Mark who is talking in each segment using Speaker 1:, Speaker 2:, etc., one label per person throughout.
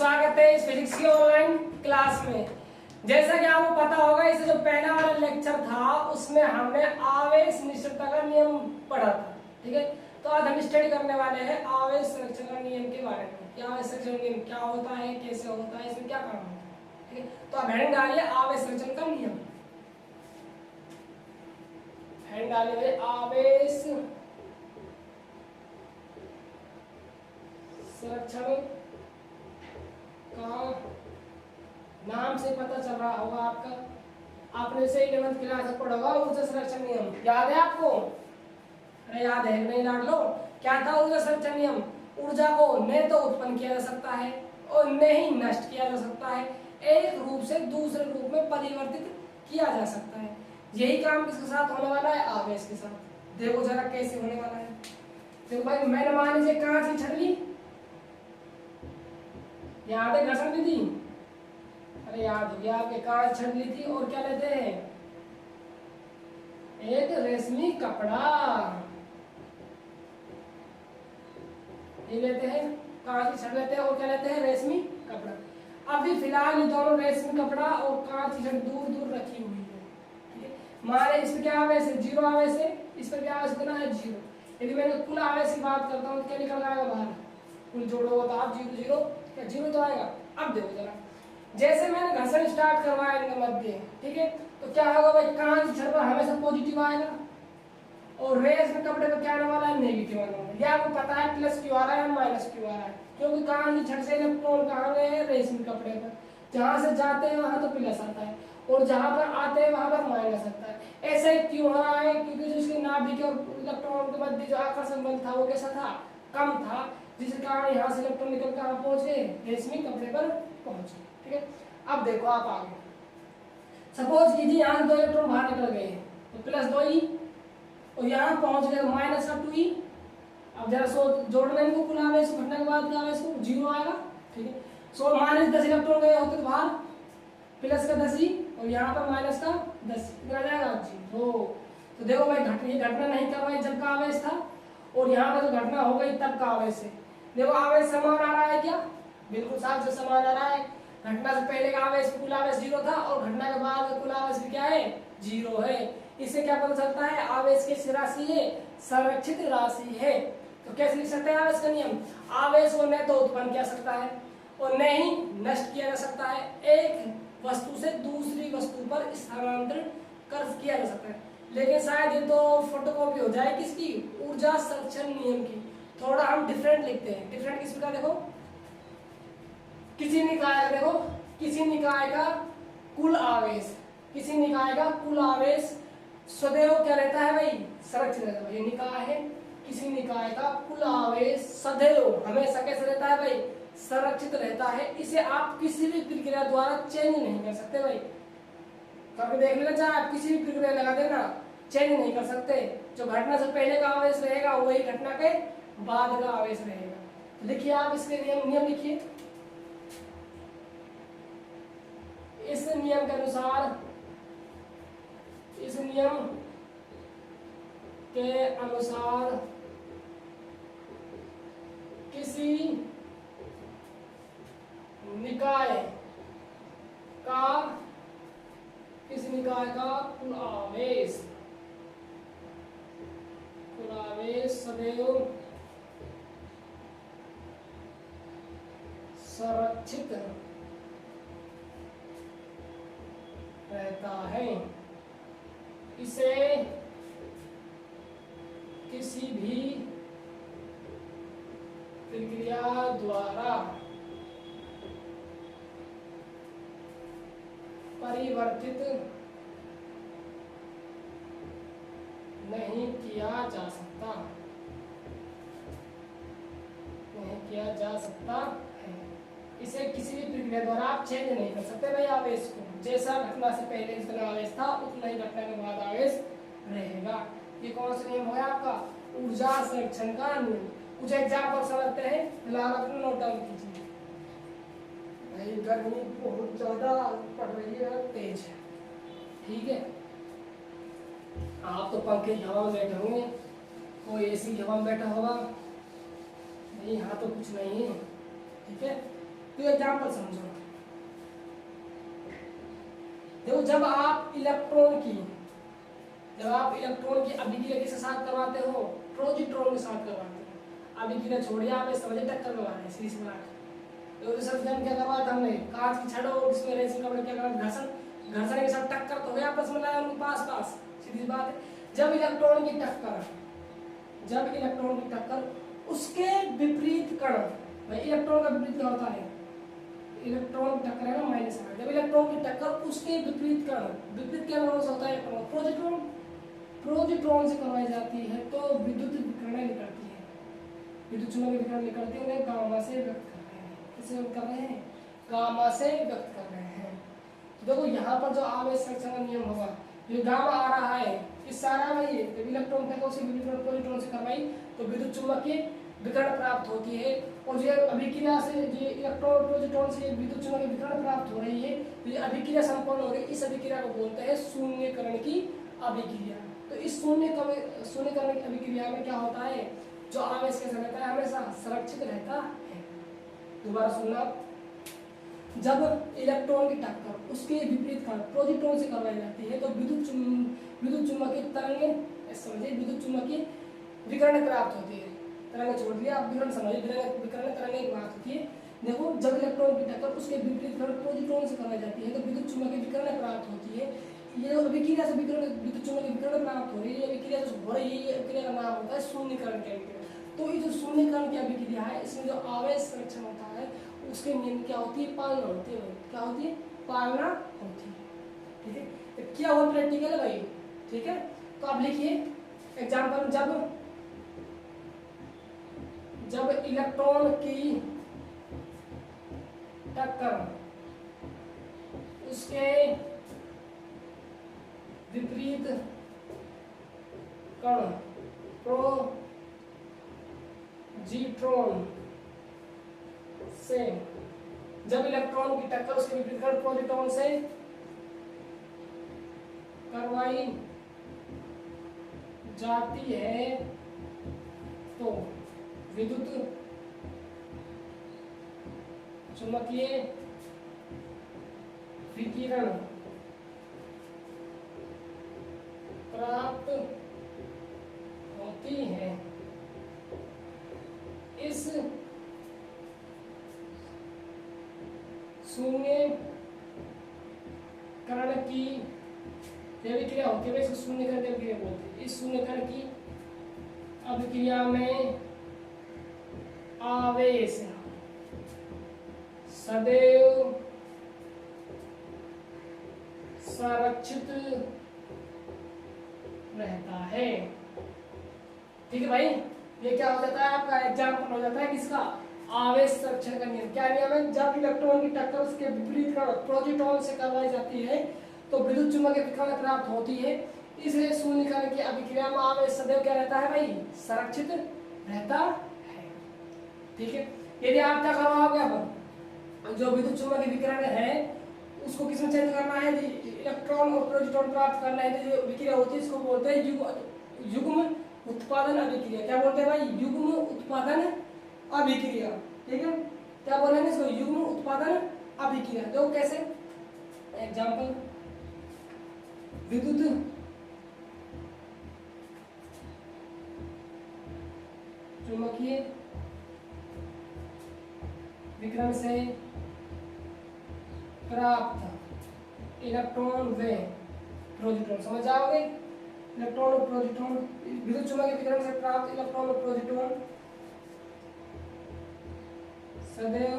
Speaker 1: स्वागत है इस फिजिक्स की ऑनलाइन क्लास में। जैसा कि आपको पता होगा, इससे जो पहला वाला लेक्चर था उसमें हमने आवेश निश्चलता का नियम पढ़ा था। ठीक है, तो आज हम स्टडी करने वाले हैं आवेश संरक्षण का नियम के बारे में कि आवेश संरक्षण नियम क्या होता है, कैसे होता है, इसमें क्या काम होता है। ठीक है, तो आप हेडिंग डालिए आवेश संरक्षण का नियम। हेडिंग डालिए आवेश संरक्षण का, नाम से पता चल रहा होगा आपका, आपने से 11th क्लास में पढ़ा होगा ऊर्जा संरक्षण नियम। याद है आपको? अरे याद है, नहीं डाल लो। क्या था ऊर्जा संरक्षण नियम? ऊर्जा को न तो उत्पन्न किया जा सकता है और न ही नष्ट किया जा सकता है, एक रूप से दूसरे रूप में परिवर्तित किया जा सकता है। यही काम किसके साथ होने वाला है? आवेश के साथ। देखो जरा कैसे होने वाला है। देखो भाई, मैंने मान लीजिए कांच की छड़ली, याद है घर्षण विधि? अरे याद हो गया आपके, कांच छड़ ली थी और क्या लेते हैं? एक रेशमी कपड़ा, ये लेते हैं, कांच की छड़ लेते हैं और क्या लेते हैं? रेशमी कपड़ा। अभी फिलहाल ये दोनों रेशमी कपड़ा और कांच की छड़ दूर दूर रखी हुई है। ठीक है, माने इस पर क्या आवेश है? 0 आवेश है। इस पर क्या आवेश कितना है? 0। यदि मैंने कुल आवेश की बात करता हूँ तो क्या निकल आएगा बाहर? कुल जोड़ोगे तो आप 0 0 क्या 0 तो आएगा। अब देखो जरा, जैसे मैंने घर्षण स्टार्ट करवाया इनके मध्य, ठीक है, तो क्या होगा भाई? कांच की छड़ पर हमेशा पॉजिटिव आएगा और रेस में कपड़े पर क्या आने वाला है? नेगेटिव आने वाला है। ये आपको पता है प्लस क्यू आ रहा है माइनस क्यू आ रहा है, क्योंकि कांच की छड़ से इलेक्ट्रॉन कहाँ गए हैं? रेस में कपड़े पर। जहां से जाते हैं वहां तो प्लस आता है और जहां पर आते हैं वहां पर माइनस आता है। ऐसा ही क्यों हो रहा है? क्योंकि जो इसके नाभिक और इलेक्ट्रॉन के मध्य जो आकर्षण बल था वो कैसा था? कम था, जिसके कारण यहाँ से इलेक्ट्रॉन निकल कर कहाँ पहुंच गए? रेशमी कपड़े पर पहुंचे। ठीक है, अब देखो आप आगे, सपोज कीजिए यहाँ से 2 इलेक्ट्रॉन बाहर निकल गए तो प्लस 2e और यहाँ पहुंच गए माइनस का 2e। अब जरा सो जोड़ना इनको, कुल आवेश घटना के बाद का आवेश को 0 आएगा। ठीक है, सो माइनस 10 इलेक्ट्रॉन गए होते तो बाहर, प्लस का 10e और यहाँ पर माइनस का 10, कितना जाएगा? 0। तो देखो भाई, ये घटना नहीं कर रहा है जब का आवेश था और यहाँ पर जो घटना हो गई तब का आवेश है। देखो आवेश समान आ रहा है क्या? बिल्कुल साफ से समान आ रहा है। घटना से पहले का आवेश कुल आवेश 0 था और घटना के बाद का कुल आवेश भी क्या है? 0 है। इससे क्या पता चलता है? आवेश की राशि है संरक्षित राशि है। तो कैसे लिख सकते हैं आवेश का नियम? आवेश को न तो उत्पन्न किया सकता है और न ही नष्ट किया जा सकता है, एक वस्तु से दूसरी वस्तु पर स्थानांतरित कर किया जा सकता है। लेकिन शायद ये तो फोटोकॉपी हो जाए किसकी? ऊर्जा संरक्षण नियम की। थोड़ा हम डिफरेंट लिखते हैं। डिफरेंट किस प्रकार? देखो, किसी निकाय का, देखो किसी निकाय का कुल आवेश, किसी निकाय का कुल आवेश सदैव क्या रहता है भाई? संरक्षित रहता है। ये निकाय है, किसी निकाय का कुल आवेश सदैव हमेशा कैसे रहता है भाई? संरक्षित रहता है। इसे आप किसी भी प्रक्रिया द्वारा चेंज नहीं कर सकते भाई। कभी देख लेना, चाहे आप किसी भी प्रक्रिया लगा देना, चेंज नहीं कर सकते। जो घटना से पहले का आवेश रहेगा वही घटना के बाद का आवेश रहेगा। तो देखिए आप इसके नियम लिखिए। इस नियम के अनुसार, इस नियम के अनुसार किसी निकाय का, किसी निकाय का कुल आवेश सदैव संरक्षित रहता है। इसे किसी भी प्रक्रिया द्वारा परिवर्तित नहीं किया जा सकता, नहीं किया जा सकता है। इसे किसी भी प्रक्रिया द्वारा आप चेंज नहीं कर सकते भाई आवेश को। जैसा घटना से पहले जितना आवेश था उतना ही घटना के बाद आवेश रहेगा। ये कौन सा नियम है आपका? ऊर्जा संरक्षण का नियम। कुछ एग्जाम्पल समझते हैं, फिलहाल अपना नोट डाउन कीजिए। भाई गर्मी बहुत ज्यादा पड़ रही है, तेज है। ठीक है, आप तो पंखे की हवा में बैठे होंगे, कोई एसी की हवा में बैठा होगा, नहीं यहाँ तो कुछ नहीं है। ठीक है, तो एग्जाम्पल समझो। देखो जब आप इलेक्ट्रॉन की अभिक्रिया किसके साथ करवाते हो, प्रोजिट्रॉन के साथ करवाते हो। अभिक्रिया छोड़िए, आप इस समझे टक्कर करवा रहे हैं सीधी सी बात। तो सर्वप्रथम क्या करवाया था हमने, कांच की छड़ और इसमें रेसिन कपड़े क्या करा, घर्षण के साथ टक्कर तो हुआ, आपस में लाया उनके पास, सीधी सी बात है। जब इलेक्ट्रॉन की टक्कर उसके विपरीत कण, भाई इलेक्ट्रॉन का विपरीत क्या होता है, इलेक्ट्रॉन की टक्कर है ना माइनस है, जब इलेक्ट्रॉन की टक्कर उसके विपरीत कण होता है प्रोजिट्रॉन से करवाई जाती है तो विद्युत विकिरण निकलती है, विद्युत चुंबकीय विकिरण निकलती है, उन्हें गामा से व्यक्त कर रहे हैं। किससे व्यक्त कर रहे हैं, गामा से व्यक्त कर रहे हैं। तो देखो यहाँ पर जो आवेश संरक्षण का नियम होगा, जो गामा आ रहा है इस सारा में, ये जब इलेक्ट्रॉन टक्कर उसे प्रोजिट्रॉन से करवाई तो विद्युत चुंबकीय विकिरण प्राप्त होती है, और जो अभिक्रिया से जो इलेक्ट्रॉन प्रोजिट्रॉन से विद्युत चुंबकीय विकिरण प्राप्त हो रही है, तो ये अभिक्रिया संपन्न हो रही है, इस अभिक्रिया को बोलते हैं शून्यकरण की अभिक्रिया। तो इस शून्यकरण की अभिक्रिया में क्या होता है, जो आवेश कैसा रहता है, हमेशा संरक्षित रहता है। दोबारा सुनना, जब इलेक्ट्रॉन की टक्कर उसके विपरीत कण प्रोजिट्रॉन से करवाई जाती है तो विद्युत चुंबकीय तरंगें, समझिए विद्युत चुंबकीय विकिरण प्राप्त होती है। तरंगें छोड़ दिया, आप विकिरण समझिए, विकिरण तरंगें की बात होती है। देखो जब इलेक्ट्रॉन की टक्कर उसके विपरीत कण प्रोजिट्रॉन से करवाई जाती है तो विद्युत चुंबकीय विकिरण प्राप्त होती है। ये अभिक्रिया से विद्युत चुंबकीय विकिरण प्राप्त हो रही है, अभिक्रिया जो हो रही है, ये अभिक्रिया का नाम होता है शून्यकरण की अभिक्रिया। तो ये जो शून्यकरण की अभिक्रिया है, इसमें जो आवेश संरक्षण होता है उसके नियम क्या होती है, पालना होती है। क्या होती है, पालना होती है। ठीक है, तो क्या हुआ प्रैक्टिकल है भाई। ठीक है, तो आप लिखिए एग्जाम्पल, जब इलेक्ट्रॉन की टक्कर उसके विपरीत कण प्रोजिट्रॉन से, जब इलेक्ट्रॉन की टक्कर उसके विपरीत कण प्रोजिट्रॉन से करवाई जाती है तो विद्युत चुंबकीय विकिरण प्राप्त होती है। इस शून्यकरण की अभिक्रिया होती है, इसको शून्यकरण की अभिक्रिया बोलते हैं। इस शून्यकरण की अभिक्रिया में आवेश सदैव संरक्षित रहता है। ठीक है भाई, ये क्या हो जाता है, आपका एग्जाम्पल हो जाता है किसका, आवेश संरक्षण का नियम। क्या नियम है, जब इलेक्ट्रॉन की टक्कर उसके विपरीत कण प्रोजिट्रॉन से करवाई जाती है तो विद्युत चुंबकीय विकिरण प्राप्त होती है। इसलिए शून्यकरण की अभिक्रिया में आवेश सदैव क्या रहता है भाई, संरक्षित रहता है। ठीक है, यदि आप क्या करवाओगे, अब जो विद्युत चुंबकीय विकिरण है उसको किसमें चेंज करना है, इलेक्ट्रॉन और प्रोटॉन प्राप्त करना है, तो जो विक्रिया होती है इसको बोलते हैं युग्म उत्पादन अभिक्रिया। क्या बोलते हैं भाई, युग्म उत्पादन अभिक्रिया। ठीक है, क्या बोलेंगे इसको, युग्म उत्पादन अभिक्रिया। तो कैसे, एग्जांपल, विद्युत चुंबकीय विकिरण से प्राप्त इलेक्ट्रॉन व प्रोटॉन, समझ जाओगे, इलेक्ट्रॉन और प्रोटॉन, विद्युत चुंबकीय विकिरण से प्राप्त इलेक्ट्रॉन और प्रोटॉन सदैव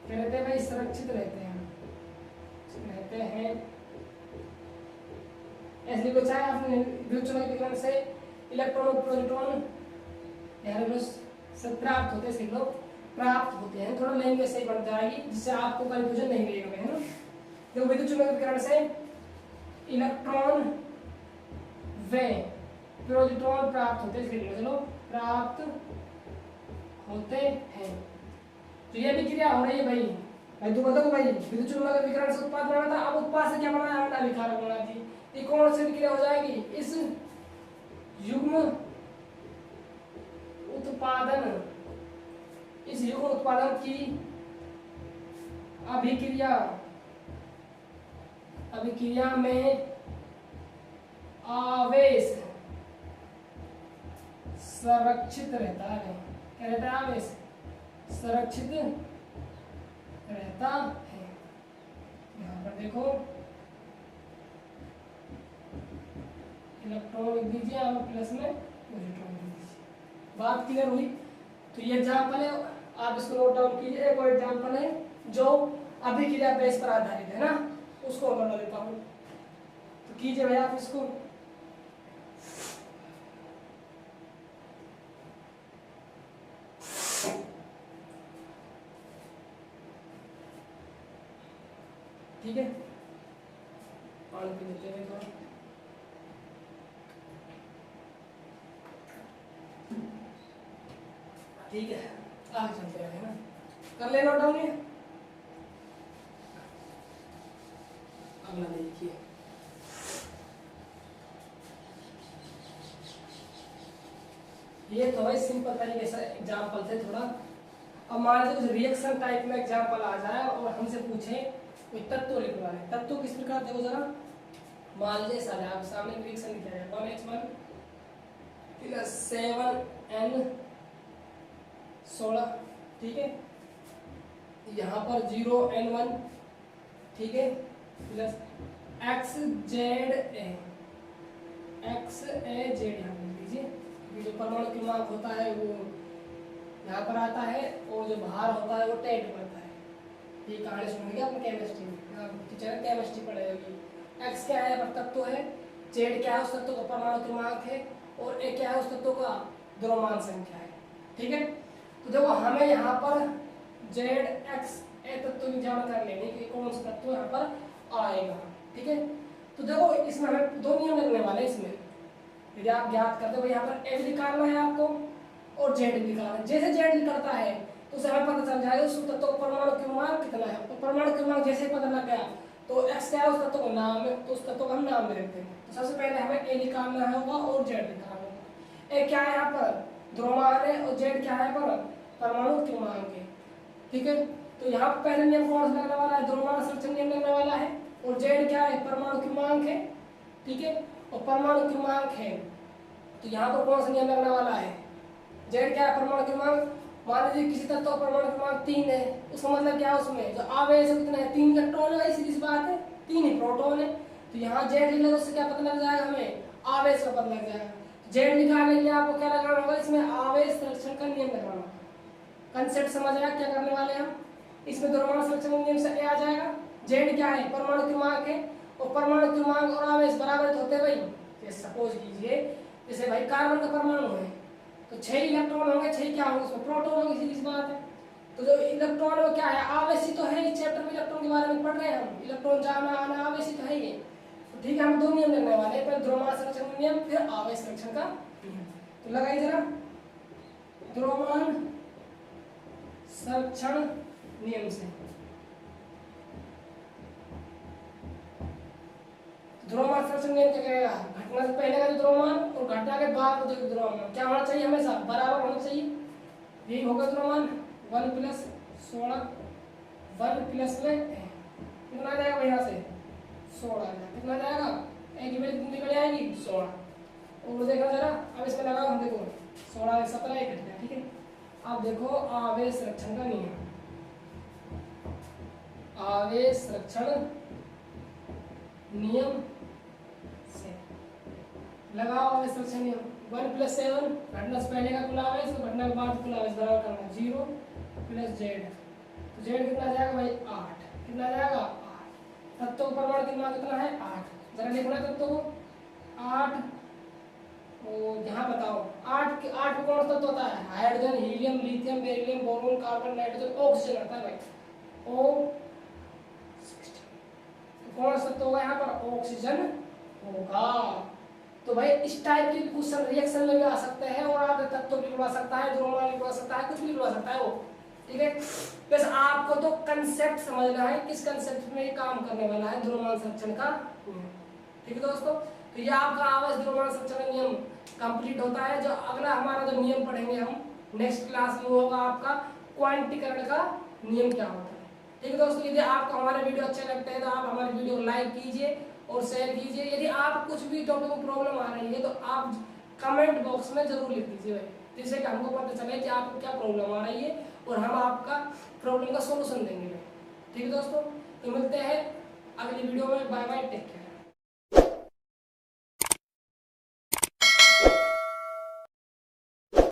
Speaker 1: क्या रहते हैं भाई, सुरक्षित रहते हैं, ऐसे कुछ है आपने, विद्युत चुंबकीय विकिरण से इलेक्ट्रॉन और प्रोटॉन से प्राप्त होते हैं, लोग प्राप्त होते हैं, थोड़ा लैंग्वेज सही बन जाएगी जिससे आपको कंफ्यूजन नहीं रहेगा, है ना। तो विद्युत चुंबकीय विकिरण से इलेक्ट्रॉन व प्रोटॉन प्राप्त होते हैं, चलो प्राप्त होते हैं। तो ये विक्रिया हो रही है भाई, तो बताओ भाई, विद्युत चुंबकीय विकिरण से उत्पाद बना था, अब उत्पाद से क्या बना है, अभिकारक बना थी। ये कौन सी विक्रिया हो जाएगी, इस युग्म उत्पादन इस युग्म उत्पादन की अभिक्रिया में आवेश संरक्षित रहता है। क्या रहता है? आवेश संरक्षित रहता है। यहाँ पर देखो इलेक्ट्रॉन लिख दीजिए, आप प्लस में न्यूट्रॉन लिख दीजिए। बात क्लियर हुई? तो ये एग्जाम्पल है, आप इसको नोट डाउन कीजिए। एक और एग्जाम्पल है जो अभिक्रिया बेस पर आधारित है ना, उसको नोट डाउन देता हूँ, तो कीजिए भैया आप इसको। ठीक है, पानी पी लेते हैं थोड़ा। ठीक है, आगे चलते हैं ना, कर ले नोट डाउन ये। अगला देखिए, ये तो भाई सिंपल तरीके से एग्जाम्पल थे थोड़ा। अब मान लीजिए कुछ रिएक्शन टाइप में एग्जाम्पल आ जाए और हमसे पूछे कोई तत्व लिखवा है। तत्व किस प्रकार देखो जरा, मान लीजिए सारे आप सामने रिएक्शन लिखा है 1H1 प्लस 7N16, ठीक है। यहाँ पर 0N1, ठीक है, प्लस XZA यहाँ लिख लीजिए। जो परमाणु क्रमांक होता है वो यहाँ पर आता है और जो भार होता है वो टेंट बनता है। ये कहानी सुनेंगे अपने केमिस्ट्री में, टीचर केमिस्ट्री पढ़ाएगी। एक्स क्या है? पर तत्व है। जेड क्या है? उस तत्व का परमाणु क्रमांक है। और ए क्या है? उस तत्व का द्रव्यमान संख्या है। ठीक है, तो देखो हमें यहाँ पर जेड एक्स ए तत्व की जानकारी लेनी कि कौन सा तत्व यहाँ पर आएगा। ठीक है, तो देखो इसमें हमें दो नियम लगने वाले हैं। इसमें यदि आप ज्ञात करते हो यहाँ पर ए निकालना है आपको और जेड निकालना है। जैसे जेड निकलता है तो उसे हमें पता चल जाएगा उस तत्व का परमाणु क्रमांक कितना है। और परमाणु क्रमांक जैसे ही पता लग गया तो एक्स क्या है? उस तत्व का नाम है, तो उस तत्व का हम नाम दे देते हैं। तो सबसे पहले हमें ए निकालना होगा और जेड निकालना होगा। ए क्या है? यहाँ पर द्रव्यमान है और जेड क्या है? पर परमाणु क्रमांक है। ठीक है, तो यहाँ पर पहले नियम कौन सा लगने वाला है? द्रव्यमान संरक्षण नियम लगने वाला है। और जेड क्या है? परमाणु क्रमांक है। ठीक है, और परमाणु क्रमांक है तो यहाँ पर कौन सा नियम लगने वाला है? जेड क्या है? परमाणु क्रमांक। मान लीजिए किसी तत्व का परमाणु क्रमांक 3 है, उसका मतलब क्या है? उसमें जो आवेश कितना है? 3 इलेक्ट्रॉन है। सीधी सी बात है, 3 ही प्रोटॉन है। तो यहाँ जेड लिख लो, उससे क्या पता लग जाएगा? हमें आवेश का पता लग जाएगा। जेड निकालने के लिए आपको क्या लगाना होगा? इसमें आवेश संरक्षण का नियम लगाना होगा। कंसेप्ट समझ आया क्या करने वाले हम? इसमें द्रव्यमान संरक्षण नियम से आ जाएगा। जेड क्या है? परमाणु क्रमांक है। और परमाणु क्रमांक और आवेश बराबर होते हैं भाई। सपोज कीजिए जैसे भाई कार्बन का परमाणु है तो 6 इलेक्ट्रॉन होंगे। 6 क्या होंगे? उसमें प्रोटॉन होंगे। सीधी सी बात है। तो जो इलेक्ट्रॉन वो क्या है? आवेश ही तो है। इस चैप्टर में इलेक्ट्रॉन के बारे में पढ़ रहे हैं हम। इलेक्ट्रॉन जाना आना आवेश ही तो है ये। तो ठीक है, हम दो नियम लगने वाले हैं, पहले द्रव्यमान संरक्षण नियम फिर आवेश संरक्षण का नियम। तो लगाइए जरा द्रव्यमान संरक्षण नियम से। द्रव्यमान संरक्षण नियम क्या कहेगा? घटना से पहले का जो द्रव्यमान और घटना के बाद का जो द्रव्यमान क्या होना चाहिए? हमेशा बराबर होना चाहिए। यही होगा द्रव्यमान 1 प्लस 16 1 प्लस में कितना आ जाएगा भाई? यहाँ से 16 आ जाएगा। कितना जाएगा? एक की वैल्यू निकल जाएगी 16। और देखना जरा, अब इसमें लगाओ हम, देखो 16 17 एक घट गया। ठीक है, अब देखो आवेश संरक्षण का नियम। आवेश संरक्षण नियम से लगाओ आवेश संरक्षण नियम। 1 प्लस 7 घटना से पहले का कुल आवेश और घटना के बाद कुल आवेश बराबर करना 0 प्लस जेड। तो जेड कितना जाएगा भाई? 8। कितना जाएगा? 8। तत्व का परमाणु क्रमांक कितना है? 8। जरा देखना तत्व को 8। और यहाँ बताओ 8 के 8 कौन सा तत्व होता है? Hydrogen, helium, lithium, beryllium, boron, carbon, nitrogen, oxygen आता है भाई। ओ कौन सा तत्व होगा यहाँ पर? ऑक्सीजन होगा। तो भाई इस टाइप के क्वेश्चन रिएक्शन में भी आ सकते हैं और आप तत्व भी लिखवा सकता है, द्रव्यमान लिखवा सकता है, कुछ भी लिखवा सकता है वो। ठीक है, बस आपको तो कंसेप्ट समझना है किस कंसेप्ट में काम करने वाला है द्रव्यमान संरक्षण का। ठीक है दोस्तों, तो ये आपका आवेश द्रव्यमान संरक्षण नियम कंप्लीट होता है। जो अगला हमारा जो नियम पढ़ेंगे हम नेक्स्ट क्लास में होगा आपका क्वांटीकरण का नियम क्या होता है। ठीक है दोस्तों, यदि आपको हमारे वीडियो अच्छे लगते हैं तो आप हमारे वीडियो को लाइक कीजिए और शेयर कीजिए। यदि आप कुछ भी टॉपिक में प्रॉब्लम आ रही है तो आप कमेंट बॉक्स में जरूर लिख दीजिए भाई, जिससे कि हमको पता चले कि आपको क्या प्रॉब्लम आ रही है और हम आपका प्रॉब्लम का सोल्यूशन देंगे भाई। ठीक है दोस्तों, तो मिलते हैं अगली वीडियो में। Bye bye, take care.